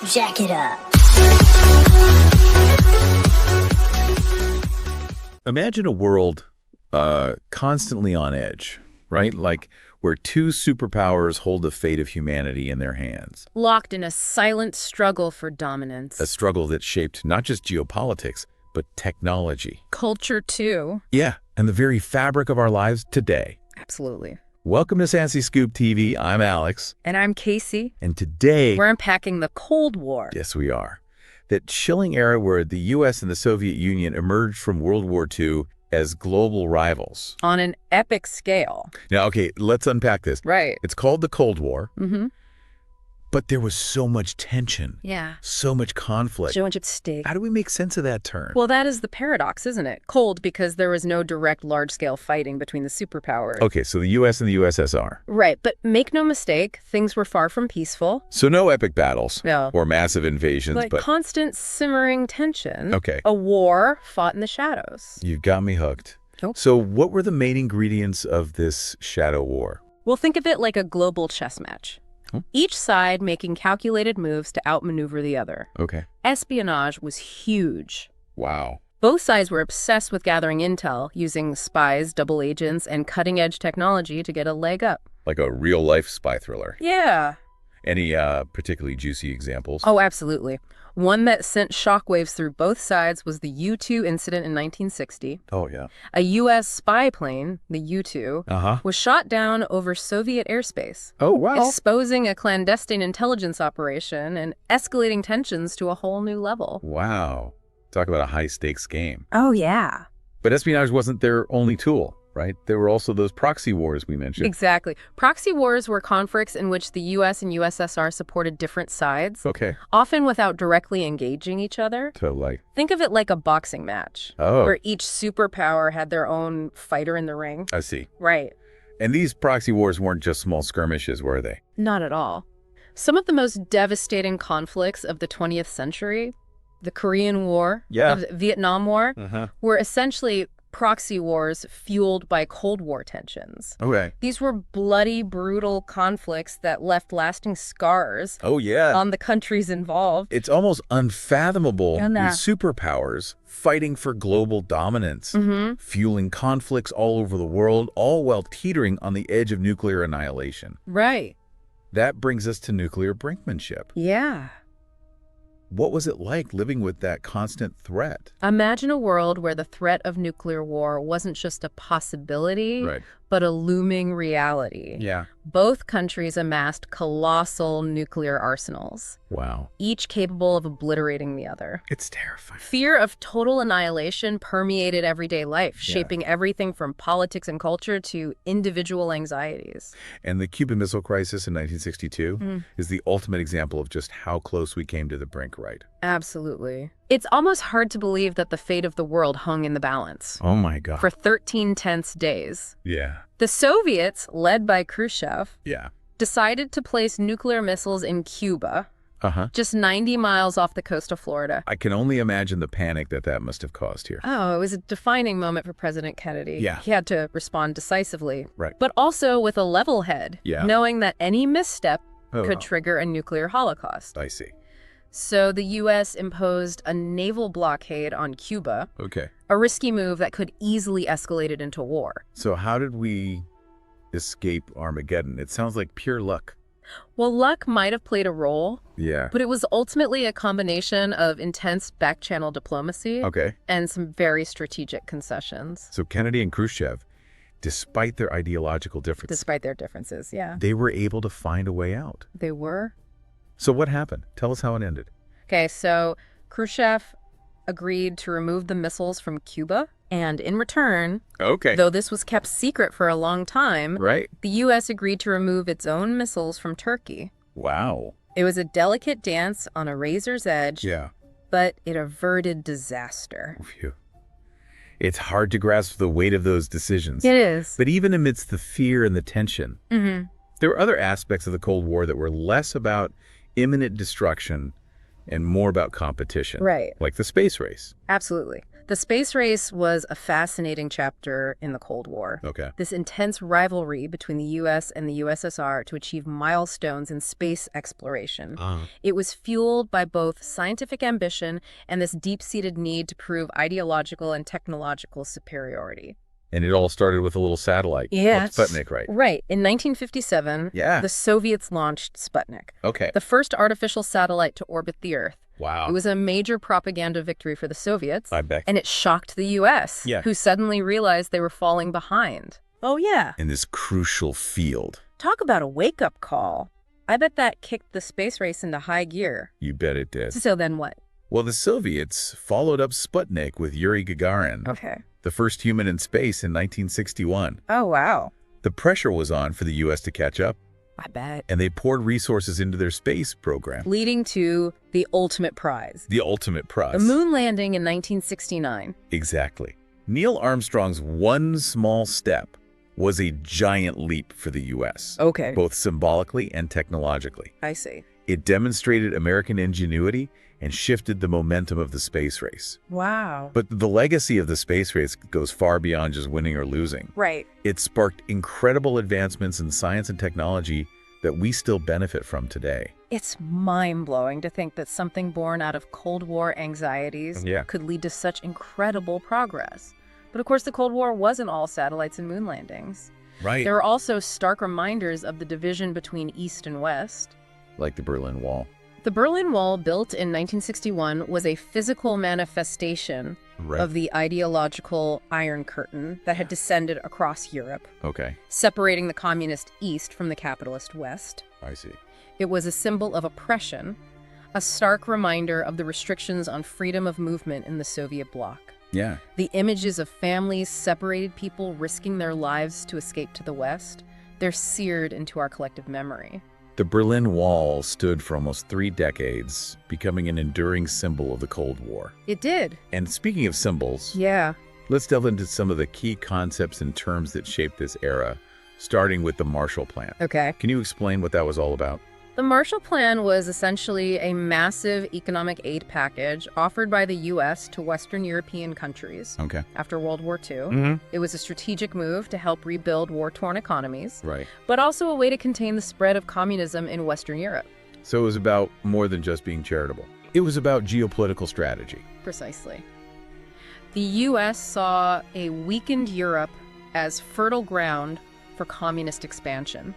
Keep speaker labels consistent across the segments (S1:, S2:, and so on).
S1: Jack it up.
S2: Imagine a world constantly on edge, right? Like where two superpowers hold the fate of humanity in their hands.
S3: Locked in a silent struggle for dominance.
S2: A struggle that shaped not just geopolitics, but technology.
S3: Culture, too.
S2: Yeah, and the very fabric of our lives today.
S3: Absolutely.
S2: Welcome to Sassy Scoop TV. I'm Alex.
S3: And I'm Casey.
S2: And today,
S3: we're unpacking the Cold War.
S2: Yes, we are. That chilling era where the U.S. and the Soviet Union emerged from World War II as global rivals.
S3: On an epic scale.
S2: Now, okay, let's unpack this.
S3: Right.
S2: It's called the Cold War.
S3: Mm-hmm.
S2: But there was so much tension.
S3: Yeah.
S2: So much conflict.
S3: So much at stake.
S2: How do we make sense of that turn?
S3: Well, that is the paradox, isn't it? Cold because there was no direct large-scale fighting between the superpowers.
S2: Okay, so the U.S. and the USSR.
S3: Right, but make no mistake, things were far from peaceful.
S2: So no epic battles.
S3: No.
S2: Or massive invasions, but
S3: constant simmering tension.
S2: Okay.
S3: A war fought in the shadows.
S2: You've got me hooked.
S3: Nope.
S2: So what were the main ingredients of this shadow war?
S3: Well, think of it like a global chess match. Each side making calculated moves to outmaneuver the other.
S2: Okay.
S3: Espionage was huge.
S2: Wow.
S3: Both sides were obsessed with gathering intel, using spies, double agents, and cutting-edge technology to get a leg up.
S2: Like a real-life spy thriller.
S3: Yeah.
S2: Any particularly juicy examples?
S3: Oh, absolutely. One that sent shockwaves through both sides was the U-2 incident in 1960.
S2: Oh, yeah.
S3: A U.S. spy plane, the U-2, was shot down over Soviet airspace.
S2: Oh, wow.
S3: Exposing a clandestine intelligence operation and escalating tensions to a whole new level.
S2: Wow. Talk about a high-stakes game.
S3: Oh, yeah.
S2: But espionage wasn't their only tool, right? There were also those proxy wars we mentioned.
S3: Exactly. Proxy wars were conflicts in which the U.S. and USSR supported different sides,
S2: Okay.
S3: often without directly engaging each other.
S2: So, like...
S3: Think of it like a boxing match,
S2: Oh.
S3: where each superpower had their own fighter in the ring.
S2: I see.
S3: Right.
S2: And these proxy wars weren't just small skirmishes, were they?
S3: Not at all. Some of the most devastating conflicts of the 20th century, the Korean War, the Vietnam War, were essentially proxy wars fueled by Cold War tensions.
S2: Okay.
S3: These were bloody, brutal conflicts that left lasting scars on the countries involved.
S2: It's almost unfathomable
S3: And
S2: with superpowers fighting for global dominance, fueling conflicts all over the world, all while teetering on the edge of nuclear annihilation.
S3: Right.
S2: That brings us to nuclear brinkmanship.
S3: Yeah.
S2: What was it like living with that constant threat?
S3: Imagine a world where the threat of nuclear war wasn't just a possibility, but a looming reality.
S2: Yeah.
S3: Both countries amassed colossal nuclear arsenals,
S2: Wow.
S3: each capable of obliterating the other.
S2: It's terrifying.
S3: Fear of total annihilation permeated everyday life, shaping everything from politics and culture to individual anxieties.
S2: And the Cuban Missile Crisis in 1962 is the ultimate example of just how close we came to the brink, right?
S3: Absolutely. It's almost hard to believe that the fate of the world hung in the balance.
S2: Oh my God.
S3: For 13 tense days.
S2: Yeah.
S3: The Soviets, led by Khrushchev,
S2: Yeah.
S3: decided to place nuclear missiles in Cuba, just 90 miles off the coast of Florida.
S2: I can only imagine the panic that must have caused here.
S3: Oh, it was a defining moment for President Kennedy.
S2: Yeah.
S3: He had to respond decisively.
S2: Right.
S3: But also with a level head, knowing that any misstep could trigger a nuclear holocaust.
S2: I see.
S3: So the U.S. imposed a naval blockade on Cuba,
S2: Okay.
S3: a risky move that could easily escalate it into war.
S2: So how did we escape Armageddon? It sounds like pure luck.
S3: Well, luck might have played a role,
S2: Yeah.
S3: but it was ultimately a combination of intense back-channel diplomacy
S2: Okay.
S3: and some very strategic concessions.
S2: So Kennedy and Khrushchev, despite their ideological differences,
S3: Despite their differences, yeah.
S2: they were able to find a way out.
S3: They were.
S2: So what happened? Tell us how it ended.
S3: Okay, so Khrushchev agreed to remove the missiles from Cuba, and in return, though this was kept secret for a long time, the U.S. agreed to remove its own missiles from Turkey.
S2: Wow.
S3: It was a delicate dance on a razor's edge, but it averted disaster.
S2: Phew. It's hard to grasp the weight of those decisions.
S3: It is.
S2: But even amidst the fear and the tension, there were other aspects of the Cold War that were less about imminent destruction and more about competition.
S3: Right.
S2: Like the space race.
S3: Absolutely. The space race was a fascinating chapter in the Cold War.
S2: Okay.
S3: This intense rivalry between the U.S. and the USSR to achieve milestones in space exploration. It was fueled by both scientific ambition and this deep-seated need to prove ideological and technological superiority.
S2: And it all started with a little satellite called Sputnik, right?
S3: Right. In 1957, the Soviets launched Sputnik.
S2: Okay.
S3: The first artificial satellite to orbit the Earth.
S2: Wow.
S3: It was a major propaganda victory for the Soviets.
S2: I bet.
S3: And it shocked the U.S., who suddenly realized they were falling behind. Oh, yeah.
S2: In this crucial field.
S3: Talk about a wake-up call. I bet that kicked the space race into high gear.
S2: You bet it did.
S3: So then what?
S2: Well, the Soviets followed up Sputnik with Yuri Gagarin.
S3: Okay.
S2: The first human in space in 1961.
S3: Oh, wow.
S2: The pressure was on for the U.S. to catch up.
S3: I bet.
S2: And they poured resources into their space program.
S3: Leading to the ultimate prize.
S2: The ultimate prize.
S3: The moon landing in 1969.
S2: Exactly. Neil Armstrong's one small step was a giant leap for the U.S.
S3: Okay.
S2: Both symbolically and technologically.
S3: I see.
S2: It demonstrated American ingenuity and shifted the momentum of the space race.
S3: Wow.
S2: But the legacy of the space race goes far beyond just winning or losing.
S3: Right.
S2: It sparked incredible advancements in science and technology that we still benefit from today.
S3: It's mind-blowing to think that something born out of Cold War anxieties could lead to such incredible progress. But of course, the Cold War wasn't all satellites and moon landings.
S2: Right.
S3: There are also stark reminders of the division between East and West.
S2: Like the Berlin Wall.
S3: The Berlin Wall, built in 1961, was a physical manifestation of the ideological Iron Curtain that had descended across Europe, separating the communist East from the capitalist West.
S2: I see.
S3: It was a symbol of oppression, a stark reminder of the restrictions on freedom of movement in the Soviet bloc.
S2: Yeah.
S3: The images of families, separated people risking their lives to escape to the West, they're seared into our collective memory.
S2: The Berlin Wall stood for almost 3 decades, becoming an enduring symbol of the Cold War.
S3: It did.
S2: And speaking of symbols, let's delve into some of the key concepts and terms that shaped this era, starting with the Marshall Plan.
S3: Okay.
S2: Can you explain what that was all about?
S3: The Marshall Plan was essentially a massive economic aid package offered by the U.S. to Western European countries after World War II. It was a strategic move to help rebuild war-torn economies, but also a way to contain the spread of communism in Western Europe.
S2: So it was about more than just being charitable. It was about geopolitical strategy.
S3: Precisely. The U.S. saw a weakened Europe as fertile ground for communist expansion.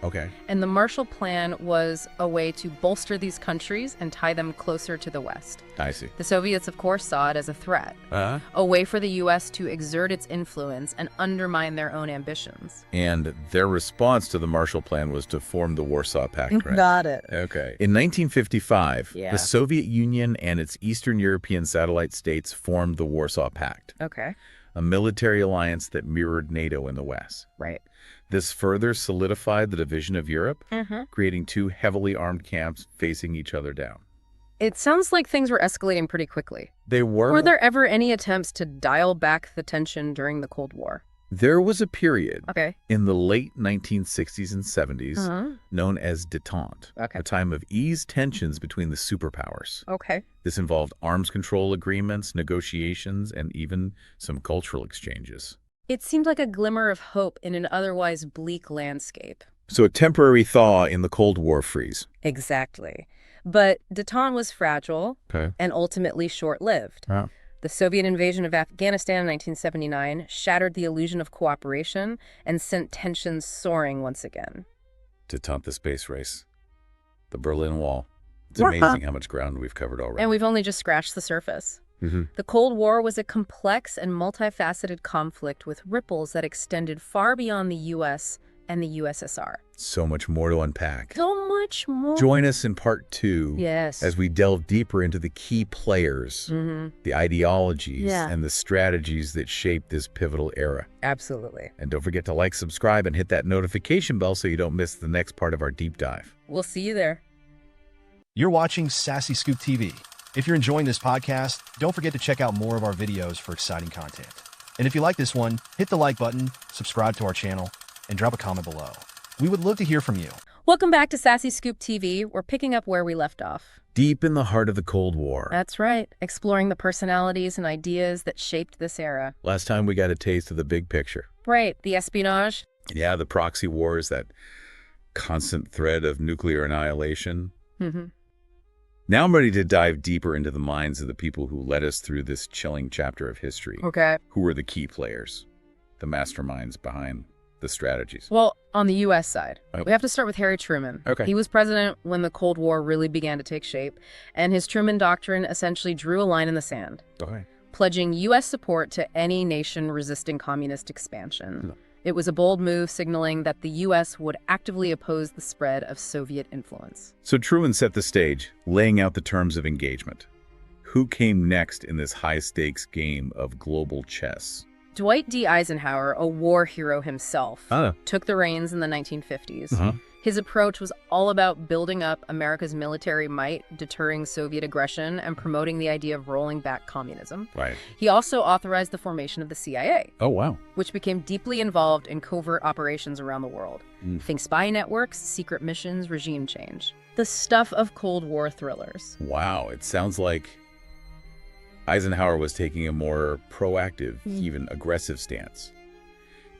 S3: And the Marshall Plan was a way to bolster these countries and tie them closer to the West.
S2: I see.
S3: The Soviets, of course, saw it as a threat, a way for the U.S. to exert its influence and undermine their own ambitions.
S2: And their response to the Marshall Plan was to form the Warsaw Pact, right?
S3: Got it.
S2: Okay. In 1955, the Soviet Union and its Eastern European satellite states formed the Warsaw Pact. A military alliance that mirrored NATO in the West.
S3: Right.
S2: This further solidified the division of Europe, creating 2 heavily armed camps facing each other down.
S3: It sounds like things were escalating pretty quickly.
S2: They were.
S3: Were there ever any attempts to dial back the tension during the Cold War?
S2: There was a period in the late 1960s and 70s known as Détente, a time of eased tensions between the superpowers. This involved arms control agreements, negotiations, and even some cultural exchanges.
S3: It seemed like a glimmer of hope in an otherwise bleak landscape.
S2: So a temporary thaw in the Cold War freeze.
S3: Exactly. But Détente was fragile and ultimately short-lived. The Soviet invasion of Afghanistan in 1979 shattered the illusion of cooperation and sent tensions soaring once again.
S2: Détente, the space race, the Berlin Wall. It's amazing how much ground we've covered already.
S3: And we've only just scratched the surface. The Cold War was a complex and multifaceted conflict with ripples that extended far beyond the U.S. and the USSR.
S2: So much more to unpack.
S3: So much more.
S2: Join us in part 2 as we delve deeper into the key players, the ideologies, and the strategies that shaped this pivotal era.
S3: Absolutely.
S2: And don't forget to like, subscribe, and hit that notification bell so you don't miss the next part of our deep dive.
S3: We'll see you there.
S1: You're watching Sassy Scoop TV. If you're enjoying this podcast, don't forget to check out more of our videos for exciting content. And if you like this one, hit the like button, subscribe to our channel, and drop a comment below. We would love to hear from you.
S3: Welcome back to Sassy Scoop TV. We're picking up where we left off.
S2: Deep in the heart of the Cold War.
S3: That's right. Exploring the personalities and ideas that shaped this era.
S2: Last time we got a taste of the big picture.
S3: Right. The espionage.
S2: Yeah, the proxy wars, that constant threat of nuclear annihilation.
S3: Mm-hmm.
S2: Now I'm ready to dive deeper into the minds of the people who led us through this chilling chapter of history.
S3: Okay.
S2: Who were the key players, the masterminds behind the strategies?
S3: Well, on the U.S. side, we have to start with Harry Truman.
S2: Okay.
S3: He was president when the Cold War really began to take shape, and his Truman Doctrine essentially drew a line in the sand, pledging U.S. support to any nation resisting communist expansion. It was a bold move signaling that the U.S. would actively oppose the spread of Soviet influence.
S2: So Truman set the stage, laying out the terms of engagement. Who came next in this high-stakes game of global chess?
S3: Dwight D. Eisenhower, a war hero himself, took the reins in the 1950s. His approach was all about building up America's military might, deterring Soviet aggression, and promoting the idea of rolling back communism.
S2: Right.
S3: He also authorized the formation of the CIA.
S2: Oh, wow.
S3: Which became deeply involved in covert operations around the world. Think spy networks, secret missions, regime change. The stuff of Cold War thrillers.
S2: Wow, it sounds like Eisenhower was taking a more proactive, even aggressive stance.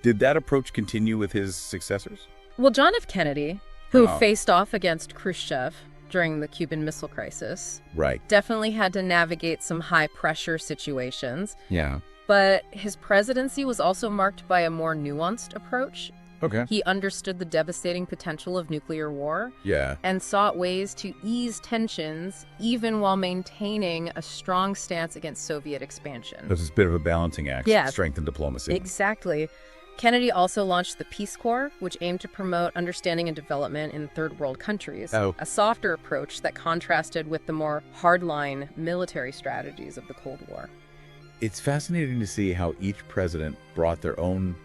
S2: Did that approach continue with his successors?
S3: Well, John F. Kennedy, who faced off against Khrushchev during the Cuban Missile Crisis, definitely had to navigate some high-pressure situations.
S2: Yeah.
S3: But his presidency was also marked by a more nuanced approach.
S2: Okay.
S3: He understood the devastating potential of nuclear war.
S2: Yeah.
S3: And sought ways to ease tensions, even while maintaining a strong stance against Soviet expansion.
S2: This is a bit of a balancing act.
S3: Yeah.
S2: Strength and diplomacy.
S3: Exactly. Kennedy also launched the Peace Corps, which aimed to promote understanding and development in third world countries. A softer approach that contrasted with the more hardline military strategies of the Cold War.
S2: It's fascinating to see how each president brought their own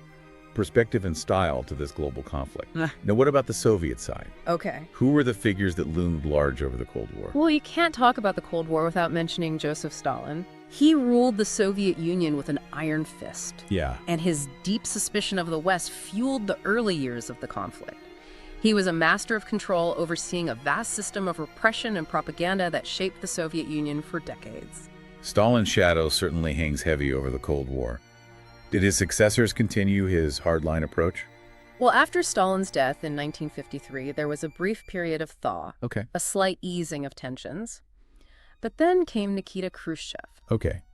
S2: perspective and style to this global conflict. Now, what about the Soviet side?
S3: Okay.
S2: Who were the figures that loomed large over the Cold War?
S3: Well, you can't talk about the Cold War without mentioning Joseph Stalin. He ruled the Soviet Union with an iron fist.
S2: Yeah.
S3: And his deep suspicion of the West fueled the early years of the conflict. He was a master of control, overseeing a vast system of repression and propaganda that shaped the Soviet Union for decades.
S2: Stalin's shadow certainly hangs heavy over the Cold War. Did his successors continue his hardline approach?
S3: Well, after Stalin's death in 1953, there was a brief period of thaw, a slight easing of tensions. But then came Nikita Khrushchev.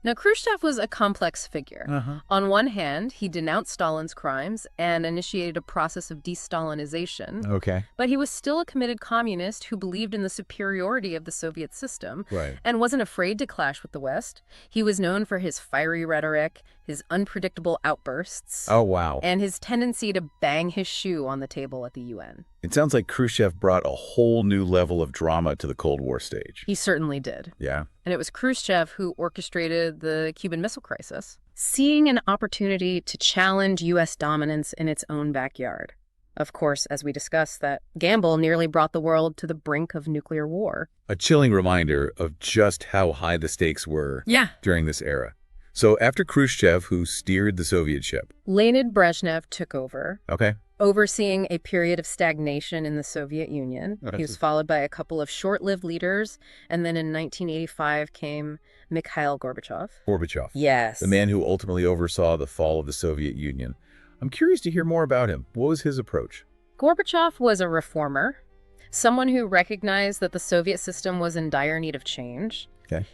S3: Now, Khrushchev was a complex figure. On one hand, he denounced Stalin's crimes and initiated a process of de-Stalinization. But he was still a committed communist who believed in the superiority of the Soviet system and wasn't afraid to clash with the West. He was known for his fiery rhetoric, his unpredictable outbursts, and his tendency to bang his shoe on the table at the UN.
S2: It sounds like Khrushchev brought a whole new level of drama to the Cold War stage.
S3: He certainly did.
S2: Yeah.
S3: And it was Khrushchev who orchestrated the Cuban Missile Crisis, seeing an opportunity to challenge U.S. dominance in its own backyard. Of course, as we discussed, that gamble nearly brought the world to the brink of nuclear war.
S2: A chilling reminder of just how high the stakes were during this era. So after Khrushchev, who steered the Soviet ship,
S3: Leonid Brezhnev took over. Overseeing a period of stagnation in the Soviet Union. He was followed by a couple of short-lived leaders, and then in 1985 came Mikhail Gorbachev. Yes.
S2: The man who ultimately oversaw the fall of the Soviet Union. I'm curious to hear more about him. What was his approach?
S3: Gorbachev was a reformer, someone who recognized that the Soviet system was in dire need of change.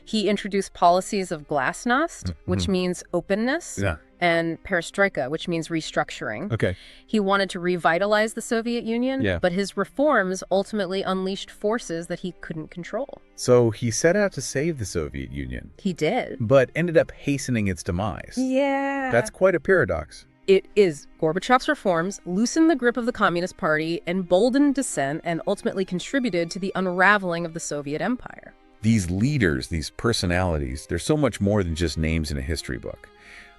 S3: He introduced policies of Glasnost, which means openness, and perestroika, which means restructuring. He wanted to revitalize the Soviet Union, but his reforms ultimately unleashed forces that he couldn't control.
S2: So he set out to save the Soviet Union.
S3: He did.
S2: But ended up hastening its demise.
S3: Yeah.
S2: That's quite a paradox.
S3: It is. Gorbachev's reforms loosened the grip of the Communist Party, emboldened dissent, and ultimately contributed to the unraveling of the Soviet Empire.
S2: These leaders, these personalities, they're so much more than just names in a history book.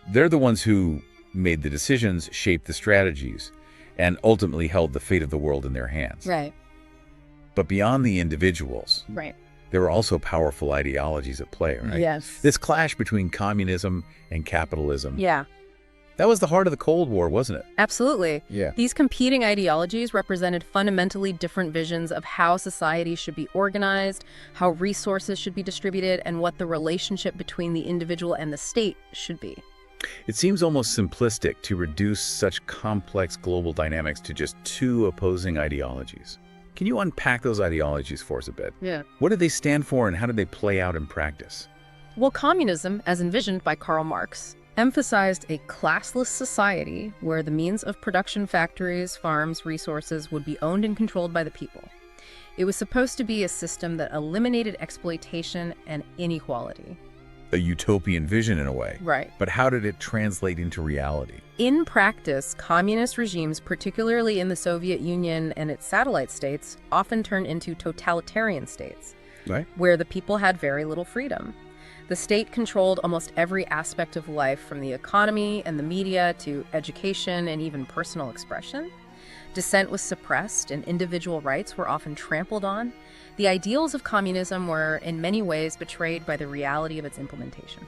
S2: They're the ones who made the decisions, shaped the strategies, and ultimately held the fate of the world in their hands. But beyond the individuals, there were also powerful ideologies at play, right?
S3: Yes.
S2: This clash between communism and capitalism. That was the heart of the Cold War, wasn't it?
S3: Absolutely.
S2: Yeah.
S3: These competing ideologies represented fundamentally different visions of how society should be organized, how resources should be distributed, and what the relationship between the individual and the state should be.
S2: It seems almost simplistic to reduce such complex global dynamics to just two opposing ideologies. Can you unpack those ideologies for us a bit?
S3: Yeah.
S2: What did they stand for and how did they play out in practice?
S3: Well, communism, as envisioned by Karl Marx, emphasized a classless society where the means of production, factories, farms, resources would be owned and controlled by the people. It was supposed to be a system that eliminated exploitation and inequality.
S2: A utopian vision in a way.
S3: Right.
S2: But how did it translate into reality?
S3: In practice, communist regimes, particularly in the Soviet Union and its satellite states, often turned into totalitarian states,
S2: right,
S3: where the people had very little freedom. The state controlled almost every aspect of life, from the economy and the media to education and even personal expression. Dissent was suppressed and individual rights were often trampled on. The ideals of communism were in many ways betrayed by the reality of its implementation.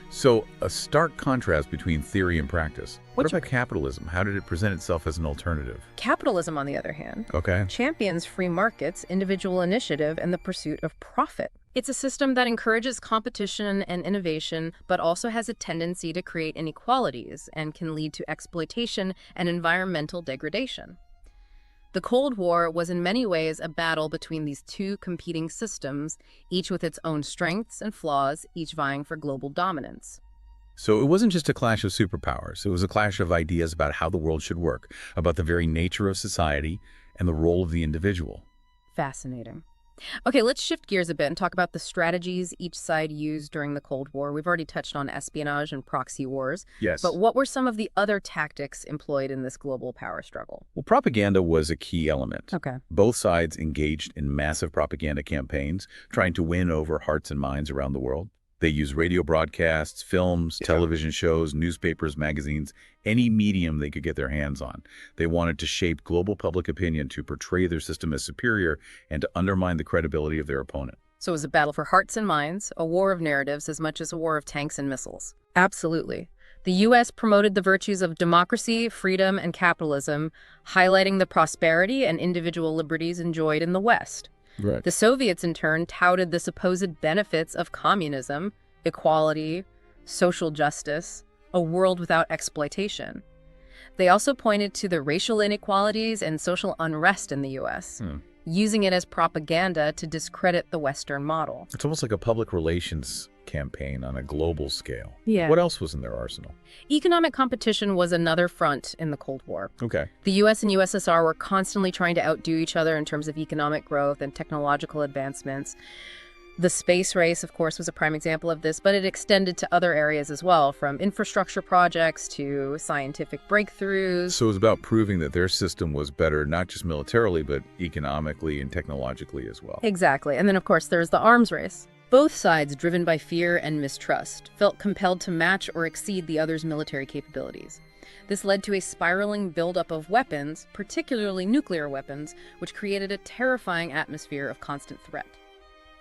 S2: So, a stark contrast between theory and practice. What about capitalism? How did it present itself as an alternative?
S3: Capitalism, on the other hand, champions free markets, individual initiative, and the pursuit of profit. It's a system that encourages competition and innovation, but also has a tendency to create inequalities and can lead to exploitation and environmental degradation. The Cold War was in many ways a battle between these two competing systems, each with its own strengths and flaws, each vying for global dominance.
S2: So it wasn't just a clash of superpowers. It was a clash of ideas about how the world should work, about the very nature of society and the role of the individual.
S3: Fascinating. Okay, let's shift gears a bit and talk about the strategies each side used during the Cold War. We've already touched on espionage and proxy wars.
S2: Yes.
S3: But what were some of the other tactics employed in this global power struggle?
S2: Well, propaganda was a key element.
S3: Okay.
S2: Both sides engaged in massive propaganda campaigns, trying to win over hearts and minds around the world. They used radio broadcasts, films, television shows, newspapers, magazines, any medium they could get their hands on. They wanted to shape global public opinion to portray their system as superior and to undermine the credibility of their opponent.
S3: So it was a battle for hearts and minds, a war of narratives as much as a war of tanks and missiles. Absolutely. The U.S. promoted the virtues of democracy, freedom, and capitalism, highlighting the prosperity and individual liberties enjoyed in the West.
S2: Right.
S3: The Soviets, in turn, touted the supposed benefits of communism, equality, social justice, a world without exploitation. They also pointed to the racial inequalities and social unrest in the U.S., using it as propaganda to discredit the Western model.
S2: It's almost like a public relations campaign on a global scale.
S3: Yeah.
S2: What else was in their arsenal?
S3: Economic competition was another front in the Cold War.
S2: Okay.
S3: The U.S. and USSR were constantly trying to outdo each other in terms of economic growth and technological advancements. The space race, of course, was a prime example of this, but it extended to other areas as well, from infrastructure projects to scientific breakthroughs.
S2: So it was about proving that their system was better, not just militarily, but economically and technologically as well.
S3: Exactly. And then, of course, there's the arms race. Both sides, driven by fear and mistrust, felt compelled to match or exceed the other's military capabilities. This led to a spiraling buildup of weapons, particularly nuclear weapons, which created a terrifying atmosphere of constant threat.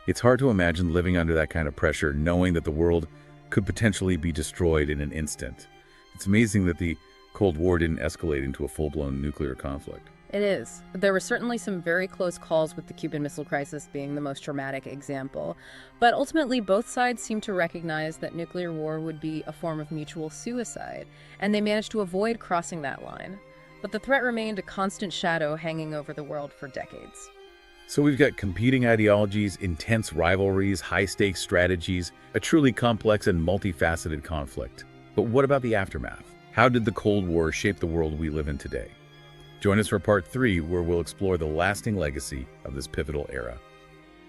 S2: It's hard to imagine living under that kind of pressure, knowing that the world could potentially be destroyed in an instant. It's amazing that the Cold War didn't escalate into a full-blown nuclear conflict.
S3: It is. There were certainly some very close calls, with the Cuban Missile Crisis being the most dramatic example. But ultimately, both sides seemed to recognize that nuclear war would be a form of mutual suicide, and they managed to avoid crossing that line. But the threat remained a constant shadow hanging over the world for decades.
S2: So we've got competing ideologies, intense rivalries, high-stakes strategies, a truly complex and multifaceted conflict. But what about the aftermath? How did the Cold War shape the world we live in today? Join us for part 3, where we'll explore the lasting legacy of this pivotal era.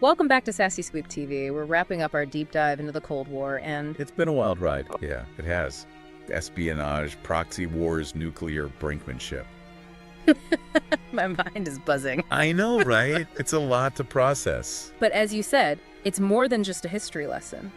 S3: Welcome back to Sassy Scoop TV. We're wrapping up our deep dive into the Cold War, and
S2: it's been a wild ride. Yeah, it has. Espionage, proxy wars, nuclear brinkmanship.
S3: My mind is buzzing.
S2: I know, right? It's a lot to process.
S3: But as you said, it's more than just a history lesson.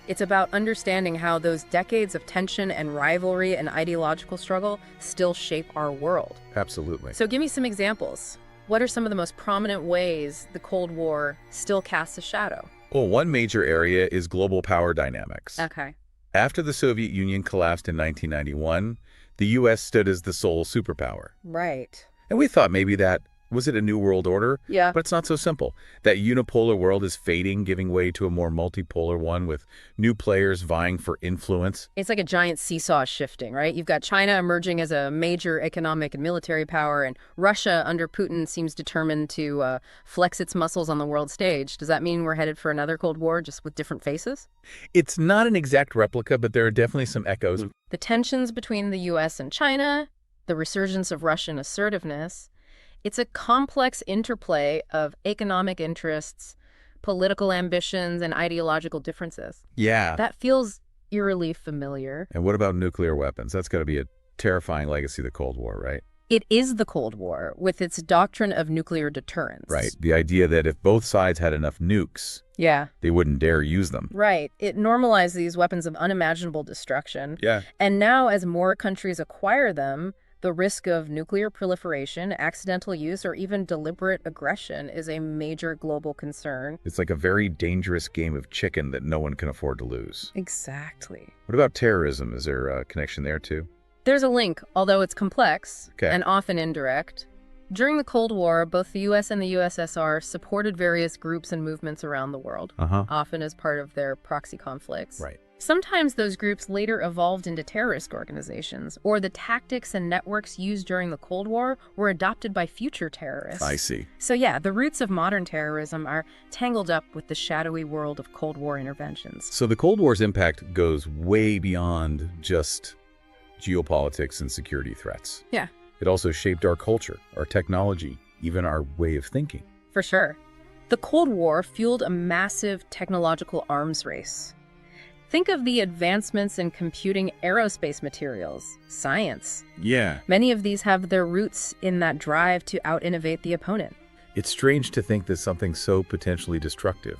S3: It's about understanding how those decades of tension and rivalry and ideological struggle still shape our world.
S2: Absolutely.
S3: So give me some examples. What are some of the most prominent ways the Cold War still casts a shadow?
S2: Well, one major area is global power dynamics.
S3: Okay.
S2: After the Soviet Union collapsed in 1991, The U.S. stood as the sole superpower.
S3: Right.
S2: And we thought maybe that, was it a new world order?
S3: Yeah.
S2: But it's not so simple. That unipolar world is fading, giving way to a more multipolar one with new players vying for influence.
S3: It's like a giant seesaw shifting, right? You've got China emerging as a major economic and military power, and Russia under Putin seems determined to flex its muscles on the world stage. Does that mean we're headed for another Cold War, just with different faces?
S2: It's not an exact replica, but there are definitely some echoes.
S3: The tensions between the U.S. and China, the resurgence of Russian assertiveness. It's a complex interplay of economic interests, political ambitions, and ideological differences.
S2: Yeah.
S3: That feels eerily familiar.
S2: And what about nuclear weapons? That's got to be a terrifying legacy of the Cold War, right?
S3: It is the Cold War, with its doctrine of nuclear deterrence.
S2: Right. The idea that if both sides had enough nukes, they wouldn't dare use them.
S3: Right. It normalized these weapons of unimaginable destruction.
S2: Yeah.
S3: And now, as more countries acquire them, the risk of nuclear proliferation, accidental use, or even deliberate aggression is a major global concern.
S2: It's like a very dangerous game of chicken that no one can afford to lose.
S3: Exactly.
S2: What about terrorism? Is there a connection there too?
S3: There's a link, although it's complex and often indirect. During the Cold War, both the U.S. and the USSR supported various groups and movements around the world, often as part of their proxy conflicts.
S2: Right.
S3: Sometimes those groups later evolved into terrorist organizations, or the tactics and networks used during the Cold War were adopted by future terrorists.
S2: I see.
S3: So yeah, the roots of modern terrorism are tangled up with the shadowy world of Cold War interventions.
S2: So the Cold War's impact goes way beyond just geopolitics and security threats.
S3: Yeah.
S2: It also shaped our culture, our technology, even our way of thinking.
S3: For sure. The Cold War fueled a massive technological arms race. Think of the advancements in computing aerospace materials, science.
S2: Yeah.
S3: Many of these have their roots in that drive to out-innovate the opponent.
S2: It's strange to think that something so potentially destructive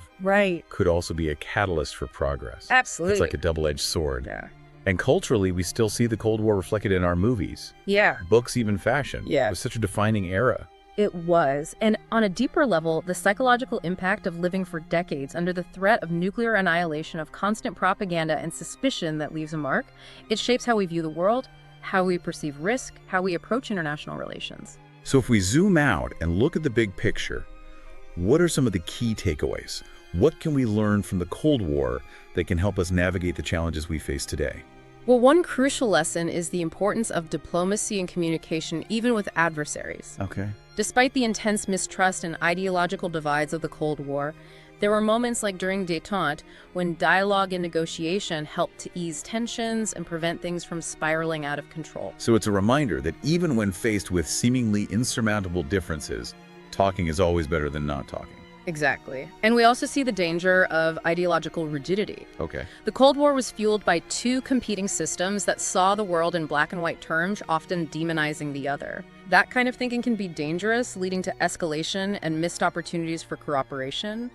S2: could also be a catalyst for progress.
S3: Absolutely.
S2: It's like a double-edged sword.
S3: Yeah.
S2: And culturally, we still see the Cold War reflected in our movies.
S3: Yeah.
S2: Books, even fashion.
S3: Yeah.
S2: It was such a defining era.
S3: It was. And on a deeper level, the psychological impact of living for decades under the threat of nuclear annihilation, of constant propaganda and suspicion that leaves a mark, it shapes how we view the world, how we perceive risk, how we approach international relations.
S2: So if we zoom out and look at the big picture, what are some of the key takeaways? What can we learn from the Cold War that can help us navigate the challenges we face today?
S3: Well, one crucial lesson is the importance of diplomacy and communication, even with adversaries.
S2: Okay.
S3: Despite the intense mistrust and ideological divides of the Cold War, there were moments like during Détente when dialogue and negotiation helped to ease tensions and prevent things from spiraling out of control.
S2: So it's a reminder that even when faced with seemingly insurmountable differences, talking is always better than not talking.
S3: Exactly. And we also see the danger of ideological rigidity.
S2: Okay.
S3: The Cold War was fueled by two competing systems that saw the world in black and white terms, often demonizing the other. That kind of thinking can be dangerous, leading to escalation and missed opportunities for cooperation.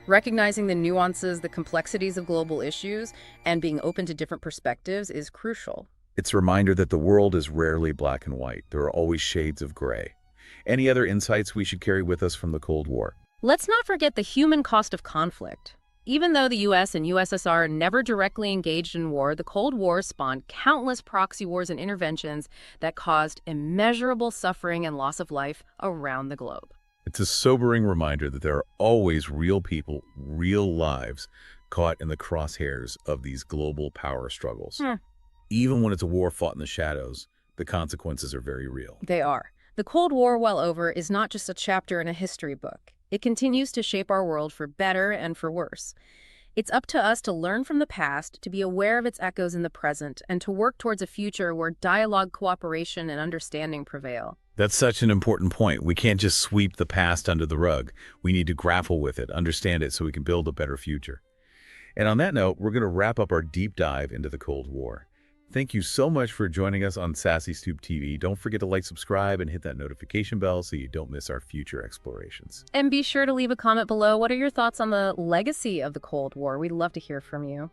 S3: Recognizing the nuances, the complexities of global issues, and being open to different perspectives is crucial.
S2: It's a reminder that the world is rarely black and white. There are always shades of gray. Any other insights we should carry with us from the Cold War?
S3: Let's not forget the human cost of conflict. Even though the U.S. and USSR never directly engaged in war, the Cold War spawned countless proxy wars and interventions that caused immeasurable suffering and loss of life around the globe.
S2: It's a sobering reminder that there are always real people, real lives caught in the crosshairs of these global power struggles. Even when it's a war fought in the shadows, the consequences are very real.
S3: They are. The Cold War, while over, is not just a chapter in a history book. It continues to shape our world for better and for worse. It's up to us to learn from the past, to be aware of its echoes in the present, and to work towards a future where dialogue, cooperation, and understanding prevail.
S2: That's such an important point. We can't just sweep the past under the rug. We need to grapple with it, understand it, so we can build a better future. And on that note, we're going to wrap up our deep dive into the Cold War. Thank you so much for joining us on Sassy Stoop TV. Don't forget to like, subscribe, and hit that notification bell so you don't miss our future explorations.
S3: And be sure to leave a comment below. What are your thoughts on the legacy of the Cold War? We'd love to hear from you.